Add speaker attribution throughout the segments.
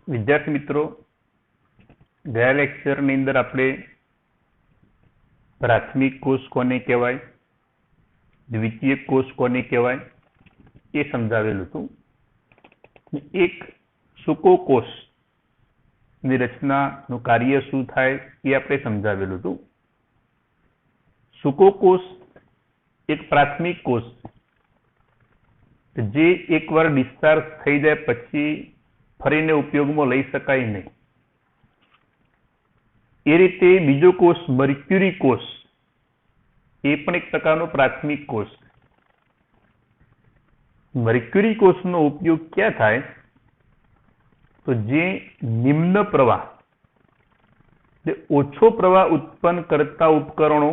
Speaker 1: વિદ્યાર્થી મિત્રો, ગયા લેક્ચરની અંદર આપણે પ્રાથમિક કોષ કોને કહેવાય, દ્વિતીયક કોષ કોને કહેવાય એ સમજાવેલું હતું. એક સૂકો કોષની રચનાનું કાર્ય શું થાય એ આપણે સમજાવેલું હતું. સૂકો કોષ એક પ્રાથમિક કોષ જે એકવાર ડિસ્ચાર્જ થઈ જાય પછી ફરીને ઉપયોગમાં લઈ શકાય નહીં. એ રીતે બીજો કોષ મર્ક્યુરી કોષ એ પણ એક પ્રકારનો પ્રાથમિક કોષ. મર્ક્યુરી કોષનો ઉપયોગ ક્યાં થાય તો જે નિમ્ન પ્રવાહ જે ઓછો પ્રવાહ ઉત્પન્ન કરતા ઉપકરણો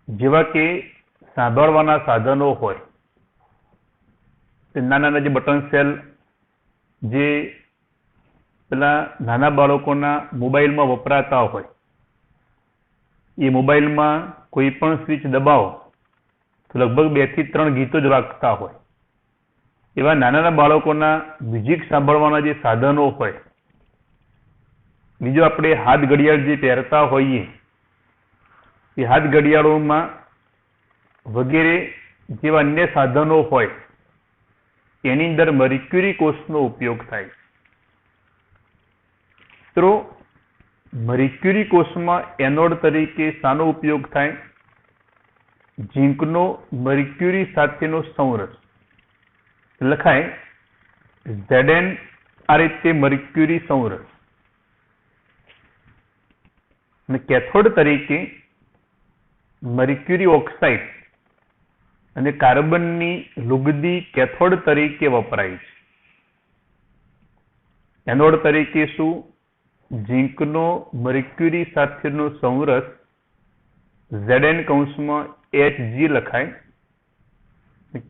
Speaker 1: જેવા કે સાંભળવાના સાધનો હોય, નાના નાના જે બટન સેલ જે પેલા નાના બાળકોના મોબાઈલમાં વપરાતા હોય, એ મોબાઈલમાં કોઈ પણ સ્વિચ દબાવો તો લગભગ 2 થી 3 ગીતો જ વાગતા હોય, એવા નાના નાના બાળકોના મ્યુઝિક સાંભળવાના જે સાધનો હોય. બીજું આપણે હાથ ઘડિયાળ જે પહેરતા હોઈએ એ હાથ ઘડિયાળોમાં વગેરે જેવા અન્ય સાધનો હોય એની અંદર મર્ક્યુરી કોષનો ઉપયોગ થાય. તો મર્ક્યુરી કોષમાં એનોડ તરીકે શાનો ઉપયોગ થાય? ઝીંકનો મર્ક્યુરી સાથેનો સંરસ લખાય Zn. આ રીતે મર્ક્યુરી સંરસ. અને કેથોડ તરીકે મર્ક્યુરી ઓક્સાઇડ અને કાર્બનની લુગદી કેથોડ તરીકે વપરાય છે. એનોડ તરીકે શું? ઝીંકનો મર્ક્યુરી સાથેનો સંરસ Zn કૌંસમાં Hg લખાય.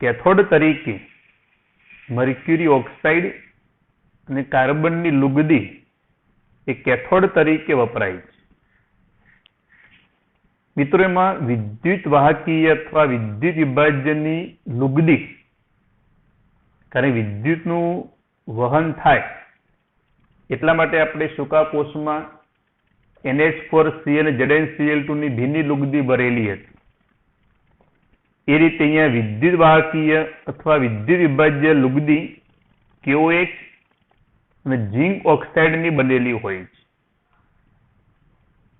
Speaker 1: કેથોડ તરીકે મર્ક્યુરી ઓક્સાઇડ અને કાર્બનની લુગદી એ કેથોડ તરીકે વપરાય છે. મિત્રો, એમાં વિદ્યુત વાહકીય અથવા વિદ્યુત વિભાજ્યની લુગદી, કારણ વિદ્યુતનું વહન થાય એટલા માટે આપણે સૂકા કોષમાં NH4Cl અને ZnCl2 ની ભીની લુગદી ભરેલી હતી. એ રીતે અહીંયા વિદ્યુત વાહકીય અથવા વિદ્યુત વિભાજ્ય લુગદી KOH અને ઝીંક ઓક્સાઇડની બનેલી હોય છે.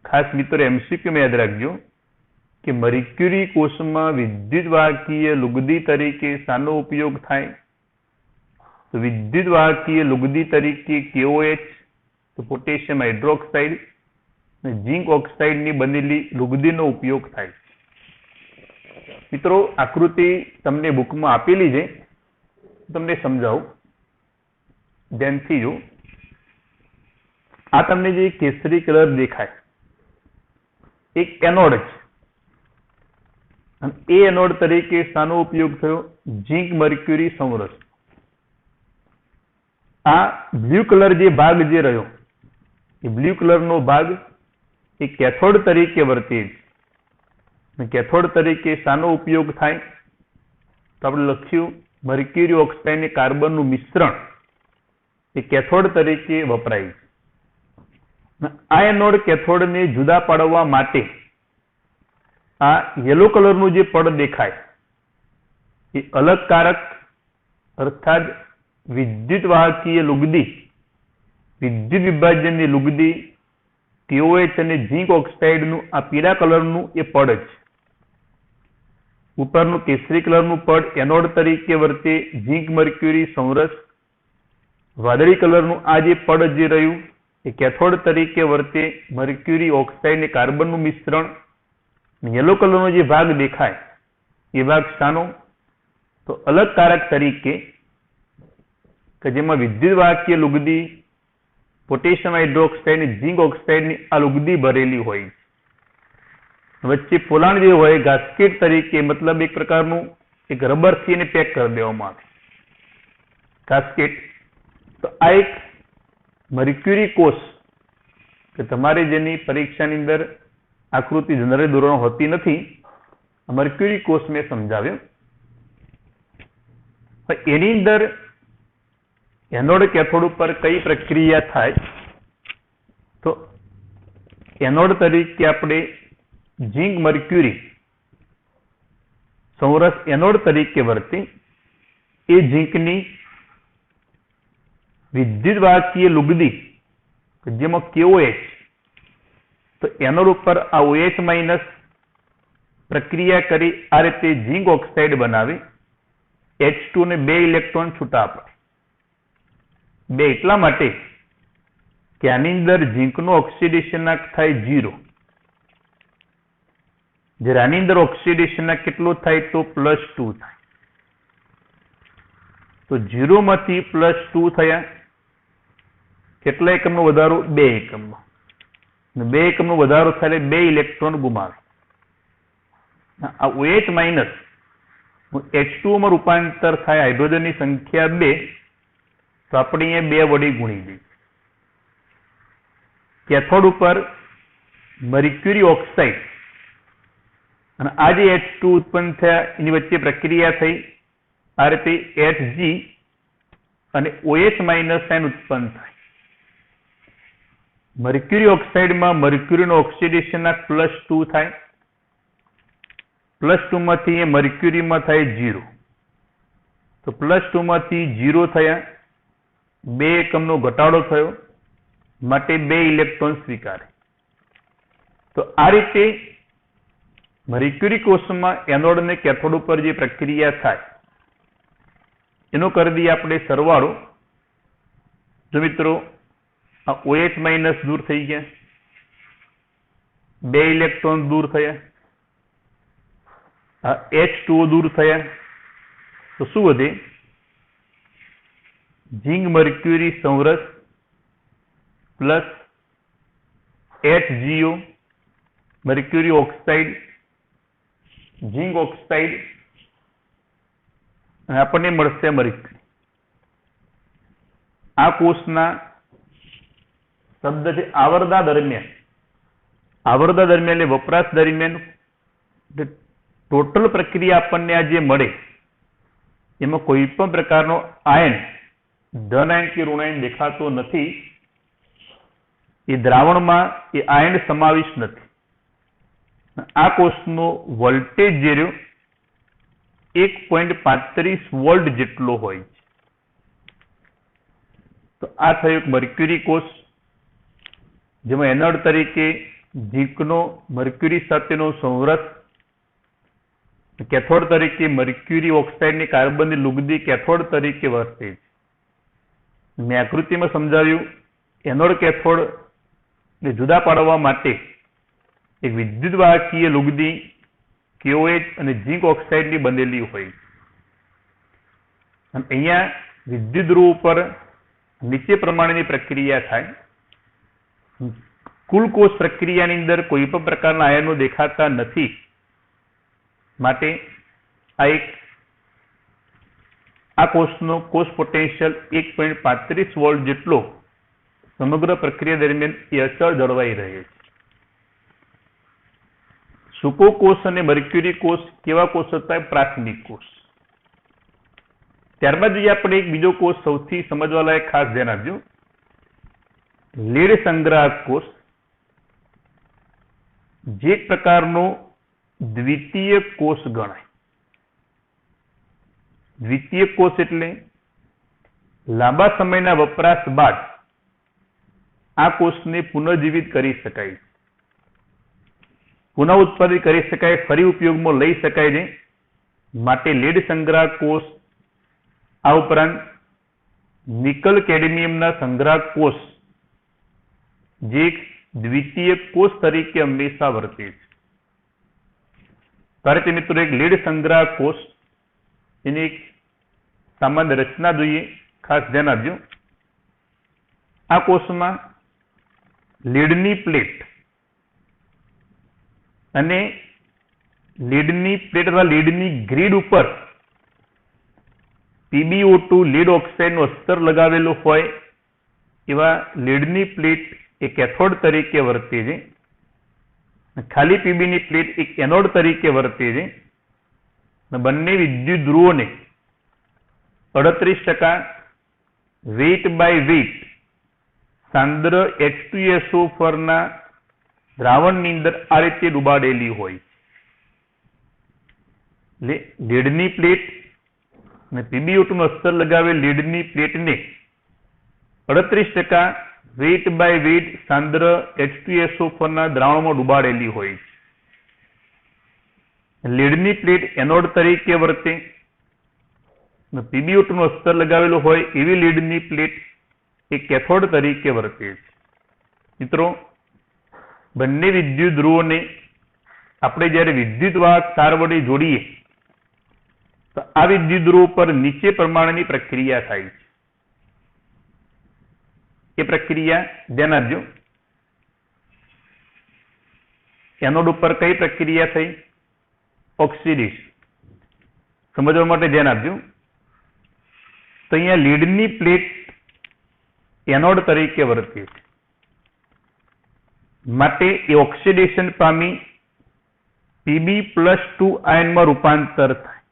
Speaker 1: ખાસ મિત્રો MCQ માં યાદ રાખજો કે મર્ક્યુરી કોષમાં વિદ્યુત વાહકીય લુગદી તરીકે શાનો ઉપયોગ થાય? તો વિદ્યુત વાહકીય લુગદી તરીકે KOH, તો પોટેશિયમ હાઇડ્રોક્સાઇડ અને ઝીંક ઓક્સાઇડની બનેલી લુગદીનો ઉપયોગ થાય. મિત્રો, આકૃતિ તમને બુકમાં આપેલી છે, તમને સમજાવું, ધ્યાનથી જો. આ તમને જે કેસરી કલર દેખાય એક એનોડ છે, અને એ એનોડ તરીકે શાનો ઉપયોગ થયો? ઝીંક મર્ક્યુરી સંરસ. આ બ્લુ કલર જે ભાગ જે રહ્યો એ બ્લુ કલરનો ભાગ એ કેથોડ તરીકે વર્તે છે. કેથોડ તરીકે શાનો ઉપયોગ થાય? તો આપણે લખ્યું મર્ક્યુરી ઓક્સાઇડ અને કાર્બનનું મિશ્રણ એ કેથોડ તરીકે વપરાય છે. આ એનોડ કેથોડને જુદા પાડવા માટે આ યલો કલરનું જે પડ દેખાય એ અલગકારક અર્થાત વિદ્યુત વાહકીય લુગદી, વિદ્યુત વિભાજનની લુગદી KOH અને ઝીંક ઓક્સાઇડનું આ પીળા કલરનું એ પડ છે. ઉપરનું કેસરી કલરનું પડ એનોડ તરીકે વર્તે ઝીંક મર્ક્યુરી સંરસ. વાદળી કલરનું આ જે પડ જે રહ્યું એ કેથોડ તરીકે વર્તે મર્ક્યુરી ઓક્સાઇડ અને કાર્બનનું મિશ્રણ. યલો કલરનો જે ભાગ દેખાય એ ભાગ શાનો? તો અલગકારક તરીકે, કે જેમાં વિદ્યુત વાહકીય લુગદી પોટેશિયમ હાઇડ્રોક્સાઇડ અને ઝીંક ઓક્સાઇડની આ લુગદી ભરેલી હોય. વચ્ચે પોલાણ જે હોય ગાસ્કેટ તરીકે, મતલબ એક પ્રકારનું એક રબરથી એને પેક કરી દેવામાં આવે, ગાસ્કેટ. તો આ એક મર્ક્યુરી કોષ કે તમારે જેની પરીક્ષાની અંદર આકૃતિ જનરલી દોરણ હોતી નથી, મર્ક્યુરી કોષ મેં સમજાવ્યો. એની અંદર એનોડ કેથોડ ઉપર કઈ પ્રક્રિયા થાય? તો એનોડ તરીકે આપણે ઝીંક મર્ક્યુરી સમરસ એનોડ તરીકે વર્તે એ ઝીંકની વિદ્યુતવાહકીય લુગદી જેમાં KOH, તો એનોડ ઉપર આ OH માઇનસ પ્રક્રિયા કરી આ રીતે ઝીંક ઓક્સાઇડ બનાવી H2 ને 2 ઇલેક્ટ્રોન છૂટા આપે. 2 એટલા માટે કે આની અંદર ઝીંકનું ઓક્સિડેશનાંક થાય 0. જ્યારે આની અંદર ઓક્સિડેશનાંક કેટલો થાય તો +2 થાય. તો 0 માંથી +2 થયા. કેટલા એકમનો વધારો? 2 એકમનો. 2 એકમનો વધારો થાય 2 ઇલેક્ટ્રોન ગુમાવે. આ OH માઇનસ H2O માં રૂપાંતર થાય હાઇડ્રોજનની સંખ્યા 2, તો આપણે અહીંયા 2 વડે ગુણી દઈએ. કેથોડ ઉપર મર્ક્યુરી ઓક્સાઇડ અને આ જે H2 ઉત્પન્ન થયા એની વચ્ચે પ્રક્રિયા થઈ આ રીતે Hg અને OH માઇનસ આયન ઉત્પન્ન થાય. મર્ક્યુરી ઓક્સાઇડમાં મર્ક્યુરીનો ઓક્સિડેશનાંક +2 થાય. +2 માંથી મર્ક્યુરીમાં થાય 0. તો +2 માંથી 0 થયા. 2 એકમનો ઘટાડો થયો માટે 2 ઇલેક્ટ્રોન સ્વીકારે. તો આ રીતે મર્ક્યુરી કોષમાં એનોડ અને કેથોડ ઉપર જે પ્રક્રિયા થાય એનો કરી દઈએ આપણે સરવાળો. જો મિત્રો આ OH માઇનસ દૂર થઈ ગયા, 2 ઇલેક્ટ્રોન દૂર થયા, આ H2O દૂર થયા, તો શું વધે? ઝીંક મર્ક્યુરી સમરસ plus HgO mercury oxide zinc oxide અને આપણને મળશે મર્ક્યુરી. આ કોષના શબ્દ છે આવરદા દરમિયાન. આવરદા દરમિયાન એટલે વપરાશ દરમિયાન ટોટલ પ્રક્રિયા આપણને આ જે મળે એમાં કોઈ પણ પ્રકારનો આયન ધન આયન કે ઋણ આયન દેખાતો નથી. એ દ્રાવણમાં એ આયન સમાવિષ્ટ નથી. આ કોષનો વોલ્ટેજ જે રહ્યો 1.35 વોલ્ટ જેટલો હોય છે. તો આ થયો એક મર્ક્યુરી કોષ જેમાં એનોડ તરીકે ઝીંકનો મર્ક્યુરી સાથેનો સંરસ, કેથોડ તરીકે મર્ક્યુરી ઓક્સાઇડની કાર્બનની લુગદી કેથોડ તરીકે વર્તે છે. મેં આકૃતિમાં સમજાવ્યું એનોડ કેથોડ ને જુદા પાડવા માટે એક વિદ્યુતવાહકીય લુગદી KOH અને ઝીંક ઓક્સાઇડની બનેલી હોય. અને અહીંયા વિદ્યુત ધ્રુવ ઉપર નીચે પ્રમાણેની પ્રક્રિયા થાય. કુલ કોષ પ્રક્રિયાની અંદર કોઈ પણ પ્રકારના આયનો દેખાતા નથી માટે આ કોષનો કોષ પોટેન્શિયલ 1.35 વોલ્ટ જેટલો સમગ્ર પ્રક્રિયા દરમિયાન એ અચળ જળવાઈ રહે છે. સૂકો કોષ અને મર્ક્યુરી કોષ કેવા કોષ હતા? પ્રાથમિક કોષ. ત્યારબાદ જોઈએ આપણે એક બીજો કોષ સૌથી સમજવા લાયક, ખાસ ધ્યાન આપજો, લીડ સંગ્રાહક કોષ, જે એક પ્રકારનો દ્વિતીય કોષ ગણાય. દ્વિતીય કોષ એટલે લાંબા સમયના વપરાશ બાદ આ કોષને પુનઃજીવિત કરી શકાય, પુનઃ ઉત્પાદિત કરી શકાય, ફરી ઉપયોગમાં લઈ શકાય છે. માટે લીડ સંગ્રાહક કોષ, આ ઉપરાંત નિકલ કેડમિયમના સંગ્રાહક કોષ જે દ્વિતીય કોષ તરીકે હંમેશા વર્તે છે. ત્યારે મિત્રો એક લીડ સંગ્રાહક કોષ એની એક સામાન્ય રચના જોઈએ, ખાસ ધ્યાન આપજો. આ કોષમાં લીડની પ્લેટ અને લીડની પ્લેટ અથવા લીડની ગ્રીડ ઉપર PbO2 લીડ ઓક્સાઇડનો અસ્તર લગાવેલો હોય એવા લીડની પ્લેટ એ કેથોડ તરીકે વર્તે છે. ખાલી પીબીની પ્લેટ એક એનોડ તરીકે વર્તે છે. બંને વિદ્યુત ધ્રુવોને 38% વેઇટ બાય વેઇટ સાંદ્ર H2SO4 ના દ્રાવણની અંદર આ રીતે ડુબાડેલી હોય. એટલે લીડની પ્લેટ અને PbO2 નું અસ્તર લગાવેલ લીડની પ્લેટને 38% વેઇટ બાય વેઇટ સાંદ્ર H2SO4 ના દ્રાવણમાં ડુબાડેલી હોય છે. લીડની પ્લેટ એનોડ તરીકે વર્તે, PbO2 નું અસ્તર લગાવેલું હોય એવી લીડની પ્લેટ એ કેથોડ તરીકે વર્તે છે. મિત્રો, બંને વિદ્યુત ધ્રુવોને આપણે જ્યારે વિદ્યુત વાહક તાર વડે જોડીએ તો આ વિદ્યુત ધ્રુવ પર નીચે પ્રમાણેની પ્રક્રિયા થાય છે. એ પ્રક્રિયા ધ્યાન આપજો. એનોડ ઉપર કઈ પ્રક્રિયા થઈ? ઓક્સિડેશન. સમજવા માટે ધ્યાન આપજો. તો અહીંયા લીડની પ્લેટ એનોડ તરીકે વર્તે છે, માટે એ ઓક્સિડેશન પામી Pb+2 આયનમાં રૂપાંતર થાય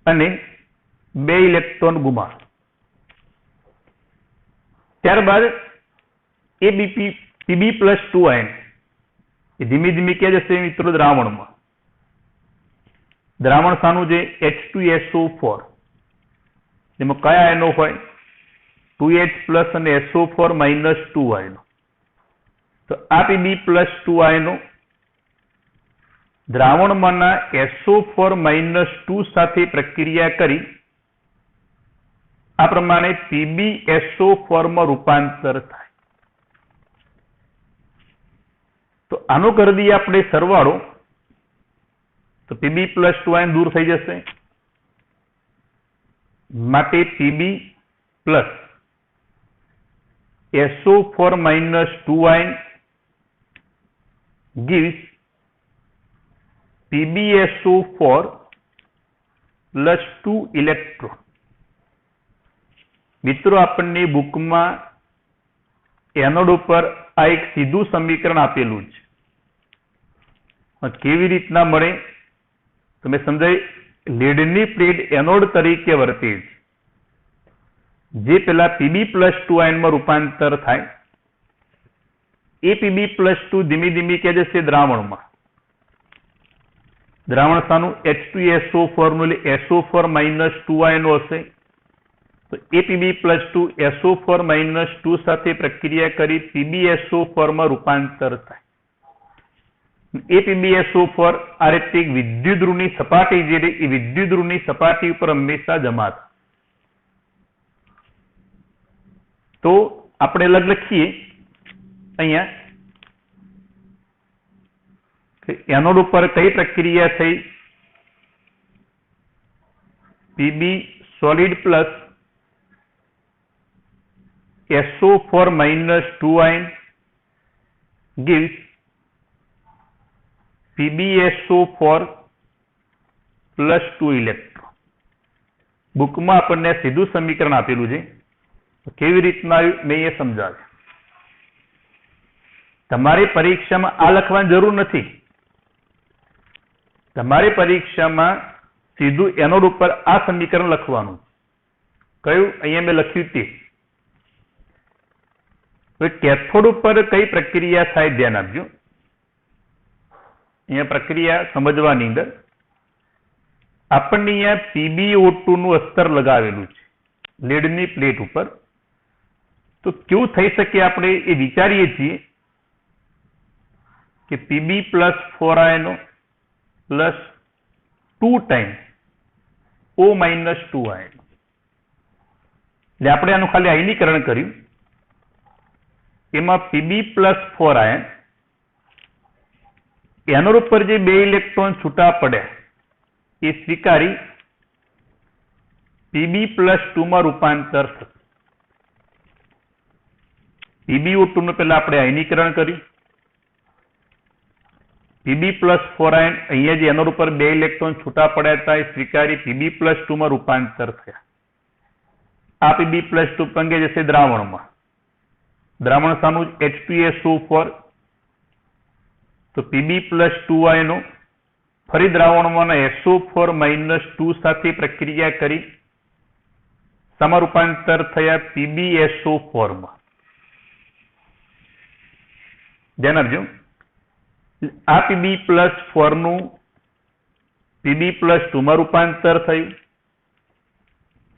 Speaker 1: અને 2 ઇલેક્ટ્રોન ગુમાવે. ત્યારબાદ એ Pb+2 આયન એ ધીમે ધીમે ક્યાં જશે મિત્રો? દ્રાવણમાં. દ્રાવણ શાનું છે? H2SO4. એમાં કયા આયનો હોય? 2H+ અને SO4- 2 આયનો. તો આ Pb+2 આયનો દ્રાવણમાંના SO4- 2 સાથે પ્રક્રિયા કરી આ પ્રમાણે PbSO4 માં રૂપાંતર થાય. તો આનો કરી દઈએ આપણે સરવાળો, તો Pb+2 આયન દૂર થઈ જશે, માટે Pb પ્લસ SO4- 2 આયન gives PbSO4 + 2 ઇલેક્ટ્રોન. મિત્રો, આપણને બુકમાં એનોડ ઉપર આ એક સીધું સમીકરણ આપેલું છે. કેવી રીતના મળે તમે સમજાય. લીડની પ્લેટ એનોડ તરીકે વર્તે છે, જે પેલા Pb+2 આયનમાં રૂપાંતર થાય એ Pb+2 ધીમે ધીમે ક્યાં જશે? દ્રાવણમાં. દ્રાવણ શાનું? H2SO4 નું, એટલે SO4- 2 આયનો હશે. તો એ Pb+2 SO4- 2 સાથે પ્રક્રિયા કરી PbSO4 માં રૂપાંતર થાય. એ PbSO4 આ રીતે વિદ્યુત ધ્રુવની સપાટી જે એ વિદ્યુત ધ્રુવની સપાટી ઉપર હંમેશા જમા થાય. તો આપણે લગ લખીએ અહીંયા એનોડ ઉપર કઈ પ્રક્રિયા થઈ? Pb સોલિડ પ્લસ SO4- 2 આયન gives PbSO4 + 2 ઇલેક્ટ્રોન. બુકમાં આપણને સીધું સમીકરણ આપેલું છે. કેવી રીતના આવ્યું મેં એ સમજાવ્યું. તમારી પરીક્ષામાં આ લખવાની જરૂર નથી. તમારી પરીક્ષામાં સીધું એનોડ ઉપર આ સમીકરણ લખવાનું. કયું? અહીંયા મેં લખ્યું તે. હવે કેથોડ ઉપર કઈ પ્રક્રિયા થાય ધ્યાન આપજો. અહીંયા પ્રક્રિયા સમજવાની અંદર આપણને અહીંયા PbO2 નું અસ્તર લગાવેલું છે લીડની પ્લેટ ઉપર. તો કેવું થઈ શકે આપણે એ વિચારીએ છીએ કે Pb+4 આયનો પ્લસ 2 ટાઈમ્સ O- 2 આયનો. એટલે આપણે આનું ખાલી આયનીકરણ કર્યું. એમાં Pb+4 આયન એનોડ ઉપર જે 2 ઇલેક્ટ્રોન છૂટા પડ્યા એ સ્વીકારી Pb+2 માં રૂપાંતર થશે. PbO2 નું પહેલા આપણે આયનીકરણ કર્યું. Pb+4 આયન અહીંયા જે એનોડ ઉપર 2 ઇલેક્ટ્રોન છૂટા પડ્યા હતા એ સ્વીકારી Pb+2 માં રૂપાંતર થયા. આ Pb+2 પંગે જશે દ્રાવણમાં. દ્રાવણ શાનું? H2SO4. તો Pb+2 આયનો ફરી દ્રાવણમાંના SO4- 2 સાથે પ્રક્રિયા કરી શામાં રૂપાંતર થયા? PbSO4 માં. ધ્યાન આપજો, આ Pb+4 નું Pb+2 માં રૂપાંતર થયું.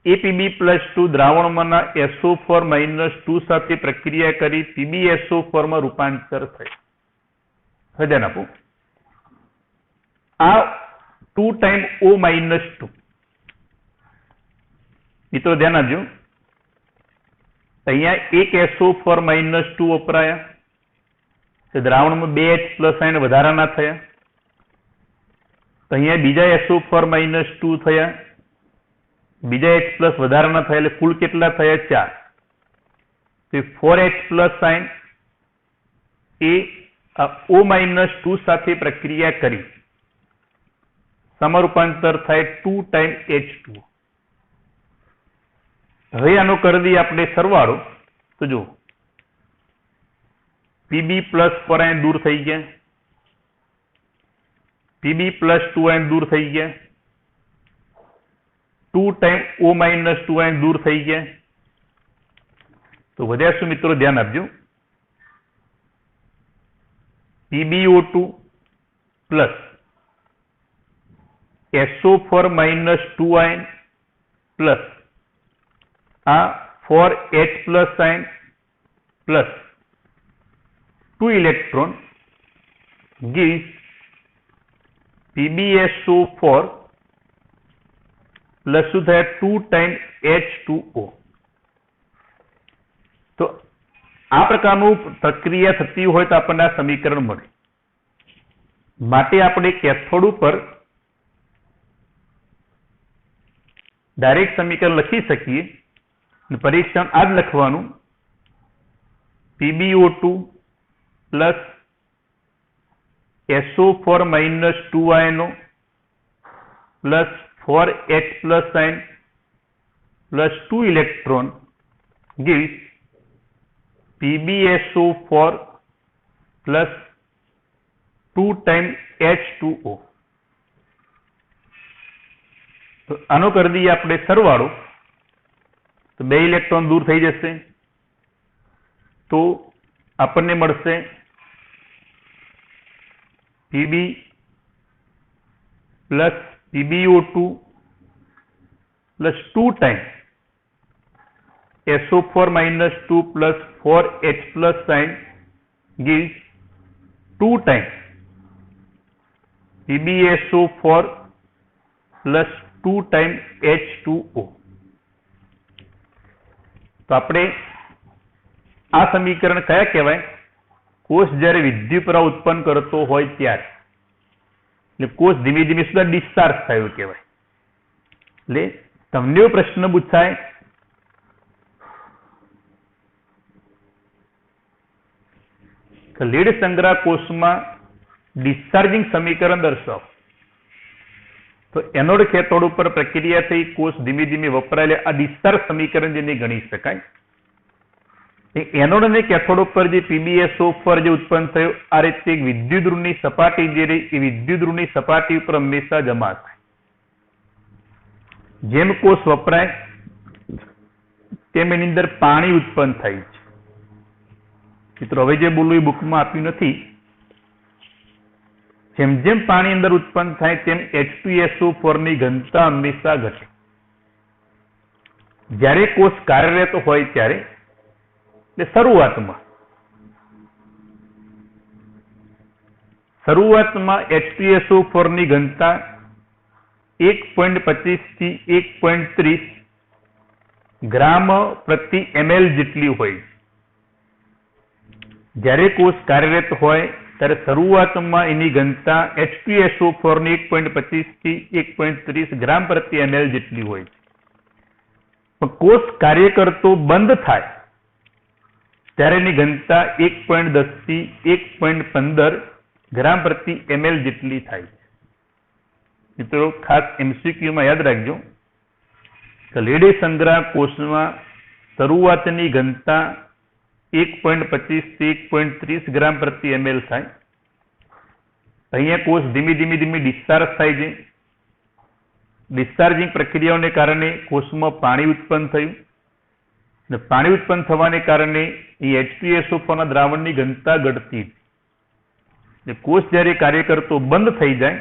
Speaker 1: એ Pb+2 દ્રાવણમાંના SO4-2 સાથે પ્રક્રિયા કરી PbSO4 માં રૂપાંતર થયું. હવે ધ્યાન આપો, આ 2 ટાઈમ O-2. મિત્રો ધ્યાન આપજો, અહીંયા એક SO4-2 વપરાયા, દ્રાવણમાં 2H+ આયન વધારાના થયા. તો અહીંયા બીજા SO4-2 થયા, બીજા H+ વધારાના થયા, એટલે કુલ કેટલા થયા? 4. તો 4H+ આયન એ O-2 સાથે પ્રક્રિયા કરી શામાં રૂપાંતર થાય? 2 ટાઈમ H2O. હવે આનો કરી દઈએ આપણે સરવાળો. તો જો Pb+4 આયન દૂર થઈ ગયા, Pb+2 આયન દૂર થઈ ગયા, 2 ટાઈમ O-2 આયન દૂર થઈ ગયા. તો વધ્યા શું મિત્રો? ધ્યાન આપજો, PbO2 plus SO4-2 ion plus આ 4H+ આયન plus 2 electron gives PbSO4 plus શું થાય? 2 ટાઈમ H2O. તો આ પ્રકારનું પ્રક્રિયા થતી હોય તો આપણને આ સમીકરણ મળે. માટે આપણે કેથોડ ઉપર ડાયરેક્ટ સમીકરણ લખી શકીએ. પરીક્ષણ આ જ લખવાનું, PbO2 પ્લસ SO4-2 આયનો પ્લસ 4H+ આયન plus 2 electron gives PbSO4 plus 2 time H2O. તો આનો કરી દઈએ આપણે સરવાળો. તો 2 ઇલેક્ટ્રોન દૂર થઈ જશે, તો આપણને મળશે Pb plus PbO2 plus 2 time SO4-2 plus 4H+ આયન gives 2 time PbSO4 plus 2 time H2O. તો આપણે આ સમીકરણ કયા કહેવાય? કોષ જ્યારે વિદ્યુતપ્રવાહ ઉત્પન્ન કરતો હોય ત્યારે, એટલે કોષ ધીમે ધીમે સુધા ડિસ્ચાર્જ થયો કહેવાય. એટલે તમને એવો પ્રશ્ન પૂછાય કે લીડ સંગ્રહ કોષમાં ડિસ્ચાર્જિંગ સમીકરણ દર્શાવો. તો એનોડ કેથોડ ઉપર પ્રક્રિયા થઈ કોષ ધીમે ધીમે વપરાયેલા આ ડિસ્ચાર્જ સમીકરણ જેને ગણી શકાય. એનોડ અને કેથોડ ઉપર જે PbSO4 જે ઉત્પન્ન થયો, આ રીતે એક વિદ્યુત ધ્રુવની સપાટી જે રહી એ વિદ્યુત ધ્રુવની સપાટી ઉપર હંમેશા જમા થાય. જેમ કોષ વપરાય તેમ એની અંદર પાણી ઉત્પન્ન થાય છે. મિત્રો હવે જે બોલું એ બુકમાં આપ્યું નથી. જેમ જેમ પાણી અંદર ઉત્પન્ન થાય તેમ H2SO4 ની ઘનતા હંમેશા ઘટે. જ્યારે કોષ કાર્યરત હોય ત્યારે, એટલે શરૂઆતમાં H2SO4 ની ઘનતા 1.25 થી 1.30 ગ્રામ પ્રતિ ml જેટલી હોય. જ્યારે કોષ કાર્યરત હોય ત્યારે શરૂઆતમાં એની ઘનતા H2SO4 ની 1.25 થી 1.30 ગ્રામ પ્રતિ ml જેટલી હોય. પણ કોષ કાર્ય કરતો બંધ થાય ત્યારે એની ઘનતા 1.10 થી 1.15 ગ્રામ પ્રતિ ml જેટલી થાય. મિત્રો ખાસ MCQ માં યાદ રાખજો કે લીડ સંગ્રહ કોષમાં શરૂઆતની ઘનતા 1.25 થી 1.30 ગ્રામ પ્રતિ ml થાય. અહીંયા કોષ ધીમે ધીમે ડિસ્ચાર્જ થાય છે. ડિસ્ચાર્જિંગ પ્રક્રિયાઓને કારણે કોષમાં પાણી ઉત્પન્ન થયું અને પાણી ઉત્પન્ન થવાને કારણે એ H2SO4 ના દ્રાવણની ઘનતા ઘટતી હતી। કોષ જ્યારે કાર્ય કરતો બંધ થઈ જાય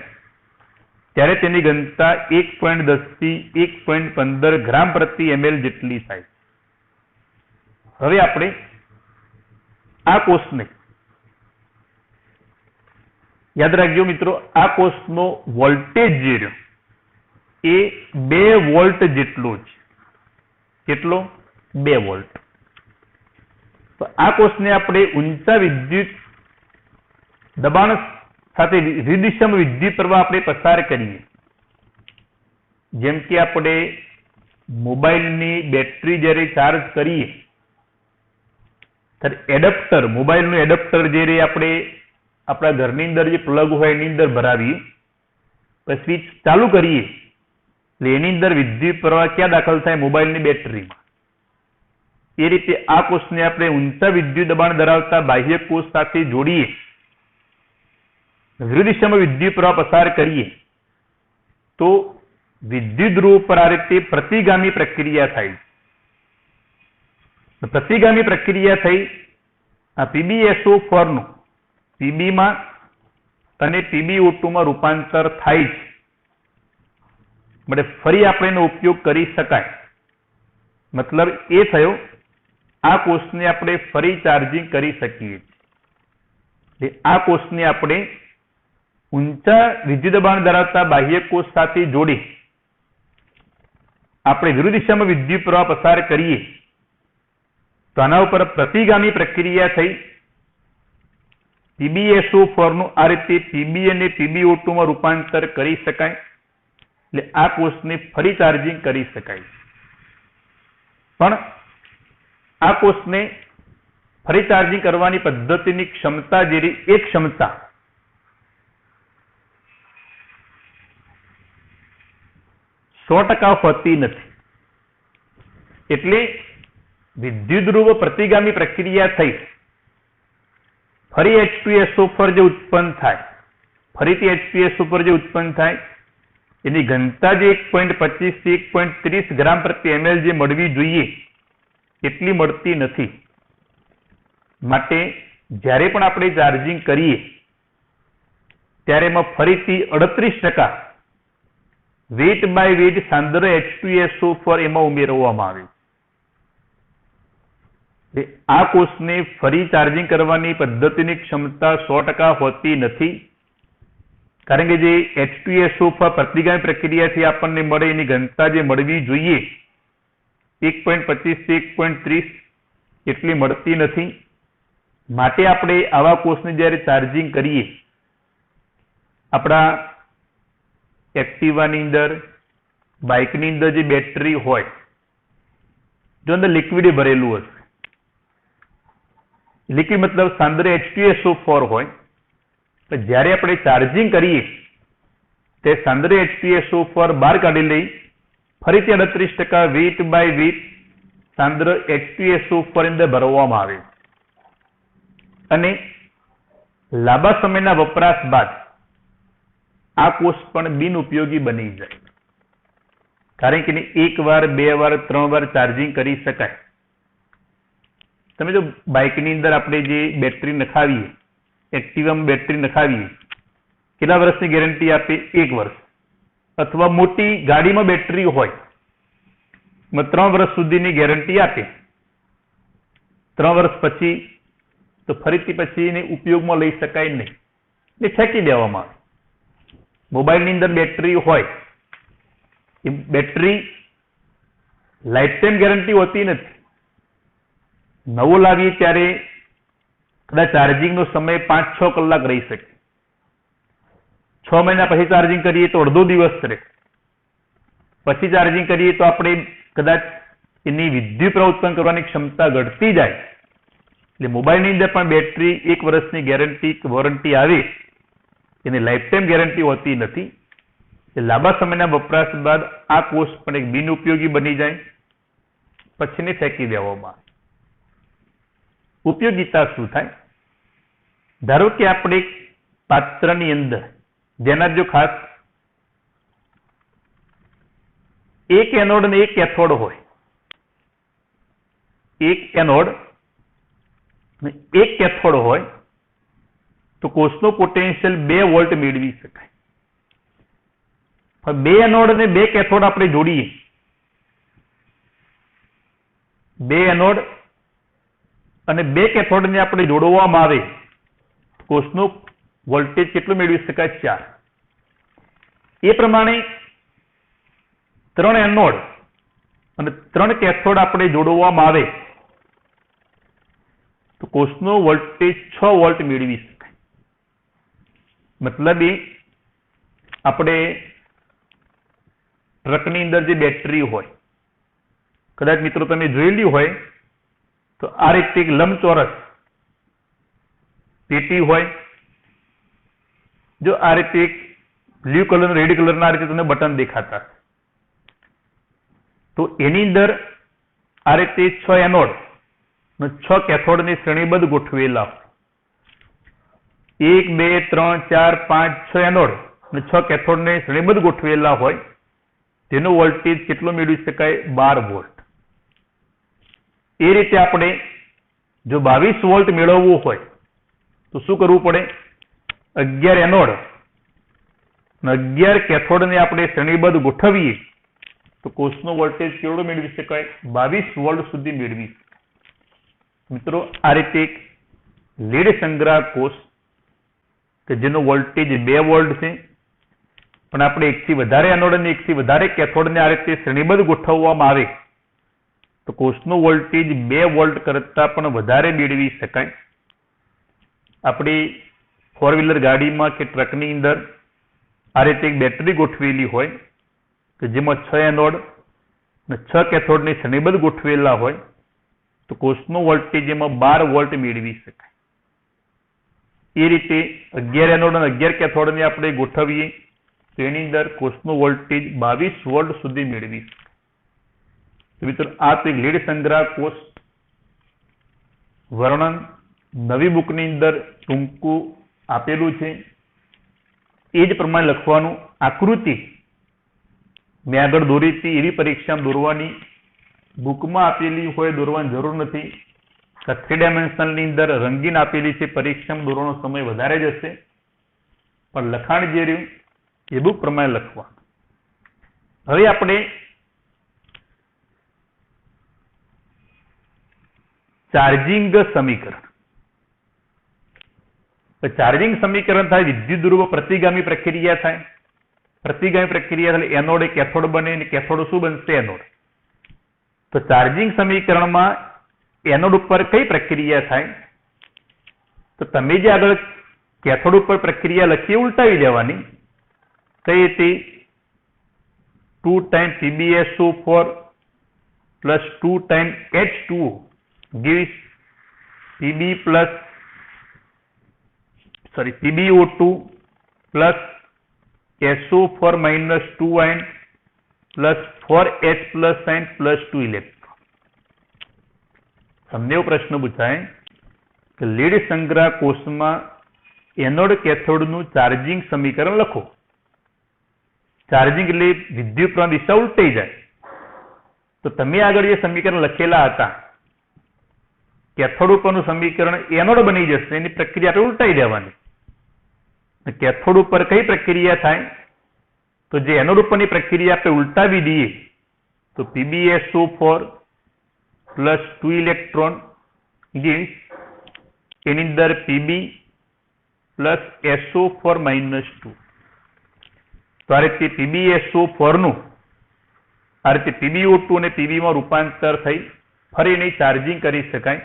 Speaker 1: ત્યારે તેની ઘનતા 1.10 થી 1.15 ગ્રામ પ્રતિ ml જેટલી થાય। હવે આપણે આ કોષને યાદ રાખજો મિત્રો, આ કોષનો વોલ્ટેજ જે રહ્યો એ 2 વોલ્ટ જેટલો છે। કેટલો? 2 વોલ્ટ। તો આ કોષને આપણે ઊંચા વિદ્યુત દબાણ સાથે વિરુદ્ધ દિશામાં વિદ્યુત પ્રવાહ આપણે પસાર કરીએ, જેમ કે આપણે મોબાઈલની બેટરી જ્યારે ચાર્જ કરીએ ત્યારે એડપ્ટર, મોબાઈલનું એડપ્ટર જ્યારે આપણે આપણા ઘરની અંદર જે પ્લગ હોય એની અંદર ભરાવીએ, પછી સ્વિચ ચાલુ કરીએ એટલે એની અંદર વિદ્યુત પ્રવાહ ક્યાં દાખલ થાય? મોબાઈલની બેટરીમાં। એ રીતે આ કોષને આપણે ઊંચા વિદ્યુત દબાણ ધરાવતા બાહ્ય કોષ સાથે જોડીએ, વિરુદ્ધ દિશામાં વિદ્યુત પ્રવાહ પસાર કરીએ તો વિદ્યુત ધ્રુવ પર આ રીતે પ્રતિગામી પ્રક્રિયા થાય। પ્રતિગામી પ્રક્રિયા થઈ આ PbSO4 નું Pb માં અને PbO2 માં રૂપાંતર થાય છે, માટે ફરી આપણે એનો ઉપયોગ કરી શકાય। મતલબ એ થયો આ કોષને આપણે ફરી ચાર્જિંગ કરી શકીએ છીએ। આ કોષને આપણે ઊંચા વિદ્યુત દબાણ ધરાવતા બાહ્ય કોષ સાથે જોડી આપણે વિરુદ્ધ દિશામાં વિદ્યુત પ્રવાહ પસાર કરીએ તો આના ઉપર પ્રતિગામી પ્રક્રિયા થઈ PbSO4 નું આ રીતે Pb અને PbO2 માં રૂપાંતર કરી શકાય, એટલે આ કોષને ફરી ચાર્જિંગ કરી શકાય। પણ આ કોષને ફરી ચાર્જિંગ કરવાની પદ્ધતિની ક્ષમતા જેવી એક ક્ષમતા 100% હોતી નથી। એટલે વિદ્યુત ધ્રુવ પ્રતિગામી પ્રક્રિયા થઈ ફરી H2SO4 જે ઉત્પન્ન થાય, ફરીથી H2SO4 જે ઉત્પન્ન થાય એની ઘનતા જે 1.25 થી 1.30 ગ્રામ પ્રતિ ml જે મળવી જોઈએ એટલી મળતી નથી। માટે જ્યારે પણ આપણે ચાર્જિંગ કરીએ ત્યારે એમાં ફરીથી 38% વેટ બાય વેટ સાંદ્ર H2SO4 એમાં ઉમેરવામાં આવે। આ કોષને ફરી ચાર્જિંગ કરવાની પદ્ધતિની ક્ષમતા 100% હોતી નથી, કારણ કે જે H2SO4 પ્રતિગામી પ્રક્રિયાથી આપણને મળે એની ઘનતા જે મળવી જોઈએ 1.25 થી 1.30 એટલી મળતી નથી। માટે આપણે આવા કોષને જ્યારે ચાર્જિંગ કરીએ, આપણા એક્ટિવાની અંદર, બાઇકની અંદર જે બેટરી હોય, જો અંદર લિક્વિડ ભરેલું હશે, લિક્વિડ મતલબ સાંદ્ર H2SO4 હોય, તો જ્યારે આપણે ચાર્જિંગ કરીએ તે સાંદ્ર H2SO4 બહાર કાઢી લઈ ફરીથી 38% વેટ બાય વેટ સાંદ્ર H2SO4 અંદર ભરવામાં આવે અને લાંબા સમયના વપરાશ બાદ આ કોષ પણ બિનઉપયોગી બની જાય, કારણ કે 1 વાર 2 વાર 3 વાર ચાર્જિંગ કરી શકાય। તમે જો બાઇકની અંદર આપણે જે બેટરી નખાવીએ, એક્ટિવામાં બેટરી નખાવીએ, કેટલા વર્ષની ગેરંટી આપે? 1 વર્ષ। અથવા મોટી ગાડીમાં બેટરી હોય 3 વર્ષ સુધીની ગેરંટી આપે। 3 વર્ષ પછી તો ફરીથી પછી એને ઉપયોગમાં લઈ શકાય નહીં, એ ફેંકી દેવામાં આવે। મોબાઈલની અંદર બેટરી હોય, એ બેટરી લાઈફ ટાઈમ ગેરંટી હોતી નથી। નવો લાવીએ ત્યારે કદાચ ચાર્જિંગનો સમય 5-6 કલાક રહી શકે, 6 મહિના પછી ચાર્જિંગ કરીએ તો અડધો દિવસ રહે, પછી ચાર્જિંગ કરીએ તો આપણે કદાચ એની વિદ્યુત પ્રવાહ ઉત્પન્ન કરવાની ક્ષમતા ઘટતી જાય। એટલે મોબાઈલની અંદર પણ બેટરી 1 વર્ષની ગેરંટી વોરંટી આવે, એની લાઈફ ટાઈમ ગેરંટી હોતી નથી। લાંબા સમયના વપરાશ બાદ આ કોષ પણ એક બિનઉપયોગી બની જાય, પછીને ફેંકી દેવામાં આવે। ઉપયોગિતા શું થાય? ધારો કે આપણે એક પાત્રની અંદર, જેના જો ખાસ એક એનોડ અને એક કેથોડ હોય, એક એનોડ અને એક કેથોડ હોય તો કોષનો પોટેન્શિયલ 2 વોલ્ટ મેળવી શકાય. બે એનોડ અને બે કેથોડ આપણે જોડીએ, બે એનોડ અને બે કેથોડને આપણે જોડવામાં આવે કોષનો વોલ્ટેજ કેટલો મેળવી શકાય? 4. એ પ્રમાણે 3 એનોડ અને 3 કેથોડ આપણે જોડવામાં આવે તો કોષનો વોલ્ટેજ 6 વોલ્ટ મેળવી શકાય. મતલબ આપણે ટ્રકની અંદર જે બેટરી હોય, કદાચ મિત્રો તમે જોયેલી હોય તો આ રીતે એક લંબચોરસ પેટી હોય. જો આ રીતે એક બ્લુ કલર રેડ કલરના આ રીતે તમને બટન દેખાતા, તો એની અંદર આ રીતે 6 એનોડ અને 6 કેથોડને શ્રેણીબદ્ધ ગોઠવેલા હોય. 1 2 3 4 5 6 એનોડ અને 6 કેથોડને શ્રેણીબદ્ધ ગોઠવેલા હોય. તેનો વોલ્ટેજ કેટલો મેળવી શકાય? 12 વોલ્ટ. એ રીતે આપણે જો 22 વોલ્ટ મેળવવું હોય તો શું કરવું પડે? 11 એનોડ અને 11 કેથોડને આપણે શ્રેણીબદ્ધ ગોઠવીએ તો કોષનો વોલ્ટેજ કેવડો મેળવી શકાય? 22 વોલ્ટ સુધી મેળવી શકાય. મિત્રો, આ રીતે એક લીડ સંગ્રાહક કોષ કે જેનો વોલ્ટેજ 2 વોલ્ટ છે, પણ આપણે એકથી વધારે એનોડ અને એકથી વધારે કેથોડને આ રીતે શ્રેણીબદ્ધ ગોઠવવામાં આવે તો કોષનો વોલ્ટેજ 2 વોલ્ટ કરતા પણ વધારે મેળવી શકાય. આપણી 4 વ્હીલર ગાડીમાં કે ટ્રકની અંદર આ રીતે એક બેટરી ગોઠવેલી હોય કે જેમાં 6 એનોડ અને 6 કેથોડને શ્રેણીબદ્ધ ગોઠવેલા હોય તો કોષનો વોલ્ટેજ એમાં 12 વોલ્ટ મેળવી શકાય. એ રીતે 11 એનોડ અને 11 કેથોડને આપણે ગોઠવીએ તો એની અંદર કોષનો વોલ્ટેજ 22 વોલ્ટ સુધી મેળવી શકાય. તો મિત્રો, આ તો એક લીડ સંગ્રાહક કોષ વર્ણન નવી બુકની અંદર ટૂંકું આપેલું છે. એ જ પ્રમાણે લખવાનું. આકૃતિ મેં આગળ દોરી હતી એવી પરીક્ષામાં દોરવાની, બુકમાં આપેલી હોય દોરવાની જરૂર નથી. 3 ડાયમેન્શનની અંદર રંગીન આપેલી છે, પરીક્ષામાં દોરવાનો સમય વધારે જશે, પણ લખાણ જે રહ્યું એ બુક પ્રમાણે લખવા. હવે આપણે ચાર્જિંગ સમીકરણ. ચાર્જિંગ સમીકરણ થાય વિદ્યુત ધ્રુવ પ્રતિગામી પ્રક્રિયા થાય. પ્રતિગામી પ્રક્રિયા એટલે એનોડ એ કેથોડ બને અને કેથોડ શું બનશે? એનોડ. તો ચાર્જિંગ સમીકરણમાં એનોડ ઉપર કઈ પ્રક્રિયા થાય? તો તમે જે આગળ કેથોડ ઉપર પ્રક્રિયા લખી ઉલટાવી દેવાની. કઈ હતી? 2 times PbSO4 plus 2 times H2O gives PbO2 plus SO4 minus 2 ion plus 4H plus ion plus 2 electron. તમને એવો પ્રશ્ન પૂછાય કે લીડ સંગ્રાહક કોષમાં એનોડ કેથોડનું ચાર્જિંગ સમીકરણ લખો. ચાર્જિંગ એટલે વિદ્યુત પ્રવાહ દિશા ઉલટાઈ જાય. તો તમે આગળ જે સમીકરણ લખેલા હતા કેથોડ ઉપરનું સમીકરણ એનોડ બની જશે, એની પ્રક્રિયા આપણે ઉલટાઈ દેવાની. કેથોડ ઉપર કઈ પ્રક્રિયા થાય? તો જે એનોડ ઉપરની પ્રક્રિયા આપણે ઉલટાવી દઈએ તો PbSO4 plus 2 ઇલેક્ટ્રોન gives એની અંદર Pb plus SO4 minus 2. તો આ રીતે PbSO4 નું આ રીતે PbO2 અને Pb માં રૂપાંતર થઈ ફરી એની ચાર્જિંગ કરી શકાય.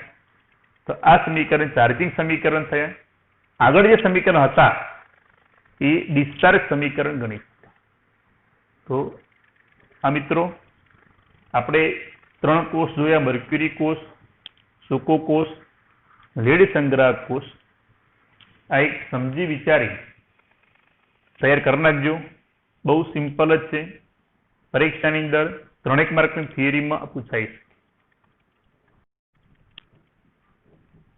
Speaker 1: તો આ સમીકરણ ચાર્જિંગ સમીકરણ થયા. આગળ જે સમીકરણ હતા એ ડિસ્ચાર્જ સમીકરણ ગણી શકાય. તો આ મિત્રો આપણે 3 કોષ જોયા: મર્ક્યુરી કોષ, સૂકો કોષ, લીડ સંગ્રાહક કોષ. આ એક સમજી વિચારી તૈયાર કરી નાખજો. બહુ સિમ્પલ જ છે. પરીક્ષાની અંદર 3 માર્કની થિયરીમાં પૂછાય છે.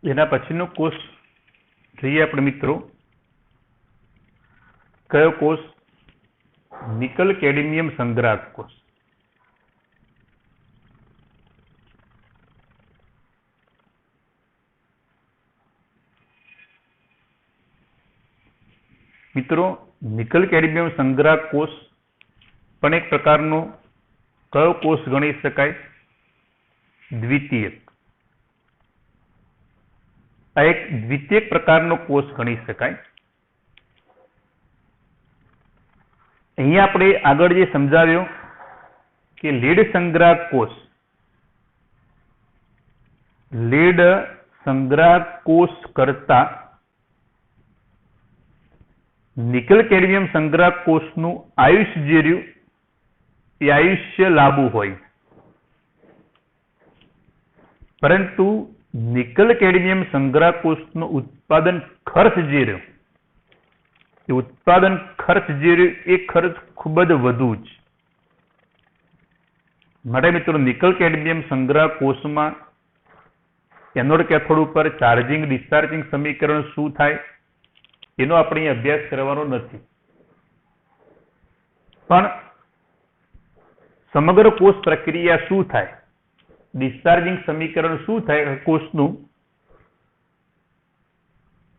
Speaker 1: એના પછીનો કોષ જોઈએ આપણે મિત્રો. કયો કોષ? નિકલ કેડમિયમ સંગ્રાહક કોષ. મિત્રો નિકલ કેડમિયમ સંગ્રાહક કોષ પણ એક પ્રકારનો કયો કોષ ગણી શકાય? દ્વિતીયક. આ એક દ્વિતીયક પ્રકારનો કોષ ગણી શકાય. અહીંયા આપણે આગળ જે સમજાવ્યો કે લીડ સંગ્રાહક કોષ, લીડ સંગ્રાહક કોષ કરતા નિકલ કેડમિયમ સંગ્રાહક કોષનું આયુષ્ય જે રહ્યું એ આયુષ્ય લાંબુ હોય, પરંતુ નિકલ કેડમિયમ સંગ્રાહક કોષનું ઉત્પાદન ખર્ચ જે રહ્યો એ ઉત્પાદન ખર્ચ જે રહ્યો એ ખર્ચ ખૂબ જ વધુ છે. માટે મિત્રો નિકલ કેડમિયમ સંગ્રાહક કોષમાં એનોડ કેથોડ ઉપર ચાર્જિંગ ડિસ્ચાર્જિંગ સમીકરણ શું થાય એનો આપણે અભ્યાસ કરવાનો નથી, પણ સમગ્ર કોષ પ્રક્રિયા શું થાય, ડિસ્ચાર્જિંગ સમીકરણ શું થાય કોષનું,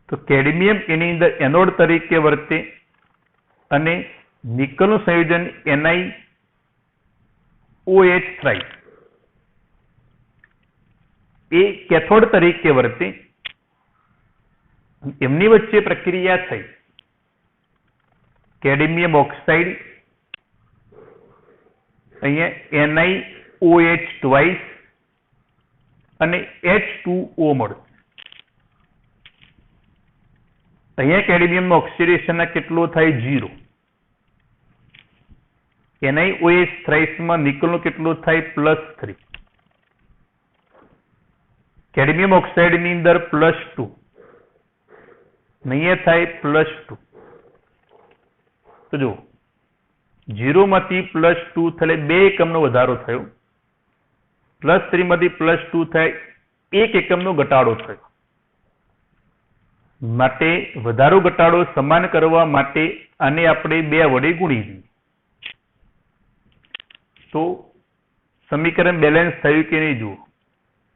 Speaker 1: તો કેડમિયમ એની અંદર એનોડ તરીકે વર્તે અને નિકલનું સંયોજન NiOH એ કેથોડ તરીકે વર્તે. એમની વચ્ચે પ્રક્રિયા થઈ, કેડમિયમ ઓક્સાઇડ અહીંયા NiOH અને H2O મળશે. અહીંયા કેડમિયમ ઓક્સિડેશન કેટલો થાય? 0. NiOH માં નિકલનો કેટલો થાય? +3. કેડમિયમ ઓક્સાઇડ ની અંદર +2, અહીંયા થાય +2. તો જો 0 માંથી +2 એટલે 2 એકમનો વધારો થયો, +3 માંથી +2 થાય 1 એકમનો ઘટાડો થયો. માટે વધારો ઘટાડો સમાન કરવા માટે આને આપણે 2 વડે ગુણી દઈએ તો સમીકરણ બેલેન્સ થયું કે નહીં? જુઓ,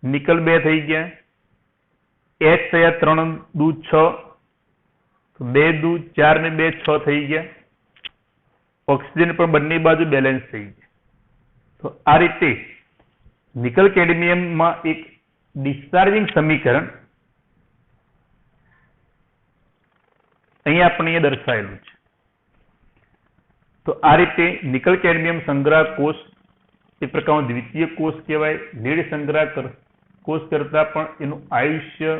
Speaker 1: નિકલ 2 થઈ ગયા, H થયા 3 દુ 6, 2 દુ 4 ને 2 6 થઈ ગયા. ઓક્સિજન પણ બંને બાજુ બેલેન્સ થઈ ગયા. તો આ રીતે નિકલ કેડમિયમમાં એક ડિસ્ચાર્જિંગ સમીકરણ અહીંયા આપણે દર્શાવેલું છે. તો આ રીતે નિકલ કેડમિયમ સંગ્રાહક કોષ એક પ્રકારનો દ્વિતીય કોષ કહેવાય. લીડ સંગ્રાહક કોષ કરતા પણ એનું આયુષ્ય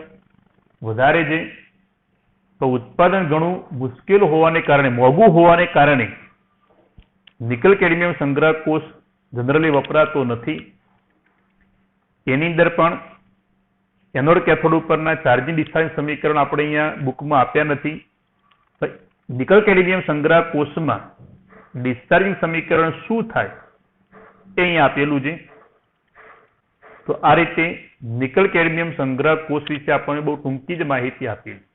Speaker 1: વધારે છે, તો ઉત્પાદન ઘણું મુશ્કેલ હોવાને કારણે, મોંઘું હોવાને કારણે નિકલ કેડમિયમ સંગ્રાહક કોષ જનરલી વપરાતો નથી. એની અંદર પણ એનોડ કેથોડ ઉપરના ચાર્જિંગ ડિસ્ચાર્જિંગ સમીકરણ આપણે અહીંયા બુકમાં આપ્યા નથી. નિકલ કેડમિયમ સંગ્રાહક કોષમાં ડિસ્ચાર્જિંગ સમીકરણ શું થાય એ અહીંયા આપેલું છે. તો આ રીતે નિકલ કેડમિયમ સંગ્રાહક કોષ વિશે આપણને બહુ ટૂંકી જ માહિતી આપેલી.